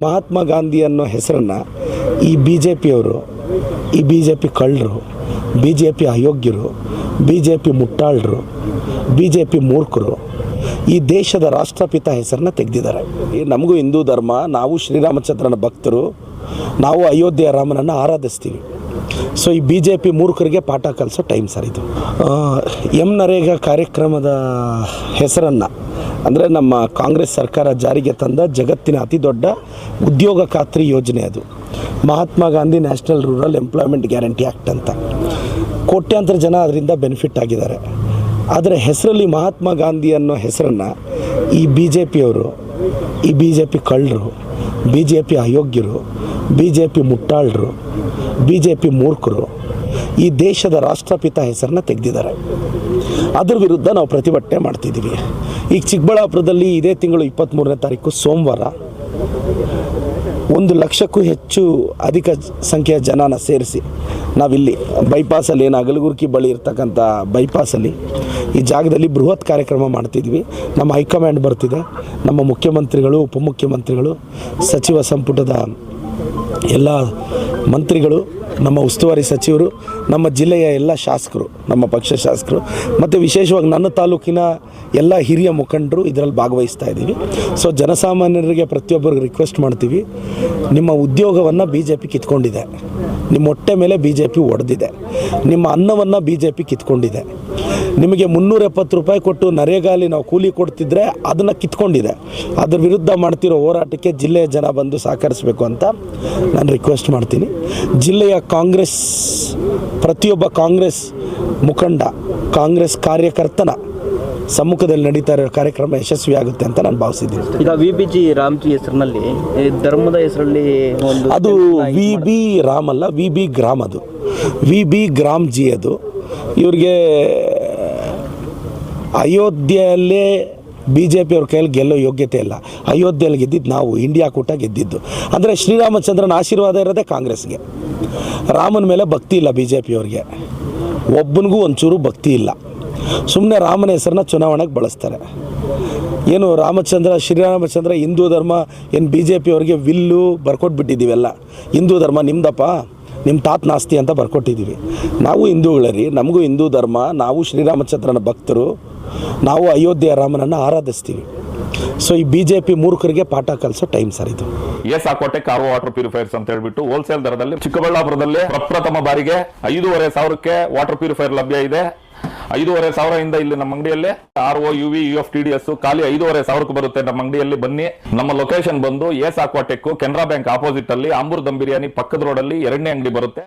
ಮಹಾತ್ಮ ಗಾಂಧಿ ಅನ್ನೋ ಹೆಸರನ್ನು ಈ ಬಿ ಜೆ ಪಿಯವರು, ಈ ಬಿ ಜೆ ಪಿ ಕಳ್ಳರು, ಬಿ ಜೆ ಪಿ ಅಯೋಗ್ಯರು, ಬಿ ಜೆ ಪಿ ಮುಟ್ಟಾಳರು, ಬಿ ಜೆ ಪಿ ಮೂರ್ಖರು ಈ ದೇಶದ ರಾಷ್ಟ್ರಪಿತ ಹೆಸರನ್ನ ತೆಗೆದಿದ್ದಾರೆ. ನಮಗೂ ಹಿಂದೂ ಧರ್ಮ, ನಾವು ಶ್ರೀರಾಮಚಂದ್ರನ ಭಕ್ತರು, ನಾವು ಅಯೋಧ್ಯೆಯ ರಾಮನನ್ನು ಆರಾಧಿಸ್ತೀವಿ. ಸೊ ಈ ಬಿ ಜೆ ಪಿ ಮೂರ್ಖರಿಗೆ ಪಾಠ ಕಲಿಸೋ ಟೈಮ್ ಸರ್ ಇದು. ಎಂ ನರೇಗಾ ಕಾರ್ಯಕ್ರಮದ ಹೆಸರನ್ನು ಅಂದರೆ ನಮ್ಮ ಕಾಂಗ್ರೆಸ್ ಸರ್ಕಾರ ಜಾರಿಗೆ ತಂದ ಜಗತ್ತಿನ ಅತಿ ದೊಡ್ಡ ಉದ್ಯೋಗ ಖಾತ್ರಿ ಯೋಜನೆ ಅದು. Mahatma Gandhi national rural employment guarantee act ಅಂತ. ಕೋಟ್ಯಾಂತರ ಜನ ಅದರಿಂದ ಬೆನಿಫಿಟ್ ಆಗಿದ್ದಾರೆ. ಆದರೆ ಹೆಸರಲ್ಲಿ ಮಹಾತ್ಮ ಗಾಂಧಿ ಅನ್ನೋ ಹೆಸರನ್ನು ಈ ಬಿ ಜೆ ಪಿಯವರು, ಈ ಬಿ ಜೆ ಪಿ ಕಳ್ಳರು, ಬಿ ಜೆ ಪಿ ಅಯೋಗ್ಯರು, ಬಿ ಜೆ ಪಿ ಮುಟ್ಟಾಳರು, ಬಿ ಜೆ ಪಿ ಮೂರ್ಖರು ಈ ದೇಶದ ರಾಷ್ಟ್ರಪಿತ ಹೆಸರನ್ನ ತೆಗೆದಿದ್ದಾರೆ. ಅದ್ರ ವಿರುದ್ಧ ನಾವು ಪ್ರತಿಭಟನೆ ಮಾಡ್ತಿದ್ದೀವಿ. ಈಗ ಚಿಕ್ಕಬಳ್ಳಾಪುರದಲ್ಲಿ ಇದೇ ತಿಂಗಳು 23ನೇ ತಾರೀಕು ಸೋಮವಾರ 1,00,000ಕ್ಕೂ ಹೆಚ್ಚು ಅಧಿಕ ಸಂಖ್ಯೆಯ ಜನನ ಸೇರಿಸಿ ನಾವಿಲ್ಲಿ ಬೈಪಾಸಲ್ಲಿ ಏನು ಅಗಲಗುರ್ಕಿ ಬಳಿ ಇರ್ತಕ್ಕಂಥ ಬೈಪಾಸಲ್ಲಿ ಈ ಜಾಗದಲ್ಲಿ ಬೃಹತ್ ಕಾರ್ಯಕ್ರಮ ಮಾಡ್ತಿದ್ವಿ. ನಮ್ಮ ಹೈಕಮಾಂಡ್ ಬರ್ತಿದೆ, ನಮ್ಮ ಮುಖ್ಯಮಂತ್ರಿಗಳು, ಉಪಮುಖ್ಯಮಂತ್ರಿಗಳು, ಸಚಿವ ಸಂಪುಟದ ಎಲ್ಲ ಮಂತ್ರಿಗಳು, ನಮ್ಮ ಉಸ್ತುವಾರಿ ಸಚಿವರು, ನಮ್ಮ ಜಿಲ್ಲೆಯ ಎಲ್ಲ ಶಾಸಕರು, ನಮ್ಮ ಪಕ್ಷ ಶಾಸಕರು ಮತ್ತು ವಿಶೇಷವಾಗಿ ನನ್ನ ತಾಲೂಕಿನ ಎಲ್ಲ ಹಿರಿಯ ಮುಖಂಡರು ಇದರಲ್ಲಿ ಭಾಗವಹಿಸ್ತಾ ಇದ್ದೀವಿ. ಸೊ ಜನಸಾಮಾನ್ಯರಿಗೆ ಪ್ರತಿಯೊಬ್ಬರಿಗೆ ರಿಕ್ವೆಸ್ಟ್ ಮಾಡ್ತೀವಿ, ನಿಮ್ಮ ಉದ್ಯೋಗವನ್ನು ಬಿ ಜೆ ಪಿ ಕಿತ್ಕೊಂಡಿದೆ, ನಿಮ್ಮ ಹೊಟ್ಟೆ ಮೇಲೆ ಬಿ ಜೆ ಪಿ ಹೊಡೆದಿದೆ, ನಿಮ್ಮ ಅನ್ನವನ್ನು ಬಿ ಜೆ ಪಿ ಕಿತ್ಕೊಂಡಿದೆ. ನಿಮಗೆ 370 ರೂಪಾಯಿ ಕೊಟ್ಟು ನರೇಗಾಲಿ ನಾವು ಕೂಲಿ ಕೊಡ್ತಿದ್ರೆ ಅದನ್ನು ಕಿತ್ಕೊಂಡಿದೆ. ಅದ್ರ ವಿರುದ್ಧ ಮಾಡ್ತಿರೋ ಹೋರಾಟಕ್ಕೆ ಜಿಲ್ಲೆಯ ಜನ ಬಂದು ಸಹಕರಿಸಬೇಕು ಅಂತ ನಾನು ರಿಕ್ವೆಸ್ಟ್ ಮಾಡ್ತೀನಿ. ಜಿಲ್ಲೆಯ ಕಾಂಗ್ರೆಸ್ ಪ್ರತಿಯೊಬ್ಬ ಕಾಂಗ್ರೆಸ್ ಮುಖಂಡ, ಕಾಂಗ್ರೆಸ್ ಕಾರ್ಯಕರ್ತನ ಸಮ್ಮುಖದಲ್ಲಿ ನಡೀತಾ ಇರೋ ಕಾರ್ಯಕ್ರಮ ಯಶಸ್ವಿ ಆಗುತ್ತೆ ಅಂತ ನಾನು ಭಾವಿಸಿದ್ದೀನಿ. ಈಗ VBG ರಾಮ್ಜಿ ಹೆಸರಿನಲ್ಲಿ ಧರ್ಮದ ಹೆಸರಲ್ಲಿ ಅದು VB ರಾಮ್ ಅಲ್ಲ, VB ಗ್ರಾಮ್. ಅದು VB ಗ್ರಾಮ್ ಜಿ. ಅದು ಇವ್ರಿಗೆ ಅಯೋಧ್ಯೆಯಲ್ಲೇ ಬಿ ಜೆ ಪಿಯವ್ರ ಕೈಯಲ್ಲಿ ಗೆಲ್ಲೋ ಯೋಗ್ಯತೆ ಇಲ್ಲ. ಅಯೋಧ್ಯೆಯಲ್ಲಿ ಗೆದ್ದಿದ್ದು ನಾವು, ಇಂಡಿಯಾ ಕೂಟ ಗೆದ್ದಿದ್ದು. ಅಂದರೆ ಶ್ರೀರಾಮಚಂದ್ರನ ಆಶೀರ್ವಾದ ಇರೋದೇ ಕಾಂಗ್ರೆಸ್ಗೆ. ರಾಮನ ಮೇಲೆ ಭಕ್ತಿ ಇಲ್ಲ ಬಿ ಜೆ ಪಿಯವ್ರಿಗೆ, ಒಬ್ಬನಿಗೂ ಒಂಚೂರು ಭಕ್ತಿ ಇಲ್ಲ. ಸುಮ್ಮನೆ ರಾಮನ ಹೆಸರನ್ನ ಚುನಾವಣೆಗೆ ಬಳಸ್ತಾರೆ. ಏನು ಶ್ರೀರಾಮಚಂದ್ರ ಹಿಂದೂ ಧರ್ಮ ಏನು ಬಿ ಜೆ ಪಿಯವ್ರಿಗೆ ವಿಲ್ಲು ಬರ್ಕೊಟ್ಬಿಟ್ಟಿದ್ದೀವೆಲ್ಲ. ಹಿಂದೂ ಧರ್ಮ ನಿಮ್ದಪ್ಪ, ನಿಮ್ಮ ತಾತನ ಆಸ್ತಿ ಅಂತ ಬರ್ಕೊಟ್ಟಿದ್ದೀವಿ. ನಾವು ಹಿಂದೂಗಳರಿ, ನಮಗೂ ಹಿಂದೂ ಧರ್ಮ, ನಾವು ಶ್ರೀರಾಮಚಂದ್ರನ ಭಕ್ತರು, ನಾವು ಅಯೋಧ್ಯೆಯ ರಾಮನನ್ನು ಆರಾಧಿಸ್ತೀವಿ. ಸೊ ಈ ಬಿ ಜೆ ಪಿ ಮೂರ್ಖರಿಗೆ ಪಾಠ ಕಲಿಸೋ ಟೈಮ್ ಸರ್ ಇದು. ಸಾಕೋಟೆ ಕಾರ್ವ ವಾಟರ್ ಪ್ಯೂರಿಫೈರ್ಸ್ ಅಂತ ಹೇಳ್ಬಿಟ್ಟು ಹೋಲ್ಸೇಲ್ ದರದಲ್ಲಿ ಚಿಕ್ಕಬಳ್ಳಾಪುರದಲ್ಲಿ ಪ್ರಪ್ರಥಮ ಬಾರಿಗೆ 5,500ಕ್ಕೆ ವಾಟರ್ ಪ್ಯೂರಿಫೈರ್ ಲಭ್ಯ ಇದೆ. 5,500 ಇಲ್ಲಿ ನಮ್ಮ ಅಂಗಡಿಯಲ್ಲಿ RO UV UF TDS ಖಾಲಿ 5,500ಕ್ಕೆ ಬರುತ್ತೆ. ನಮ್ಮ ಅಂಗಡಿಯಲ್ಲಿ ಬನ್ನಿ. ನಮ್ಮ ಲೊಕೇಶನ್ ಬಂದು ಸಾಕೋಟೆಕ್ ಕೆನರಾ ಬ್ಯಾಂಕ್ ಆಪೋಸಿಟ್ ಅಲ್ಲಿ ಆಂಬೂರ್ ದಮ್ ಬಿರಿಯಾನಿ ಪಕ್ಕದ ರೋಡ್ ಅಲ್ಲಿ 2ನೇ ಅಂಗಡಿ ಬರುತ್ತೆ.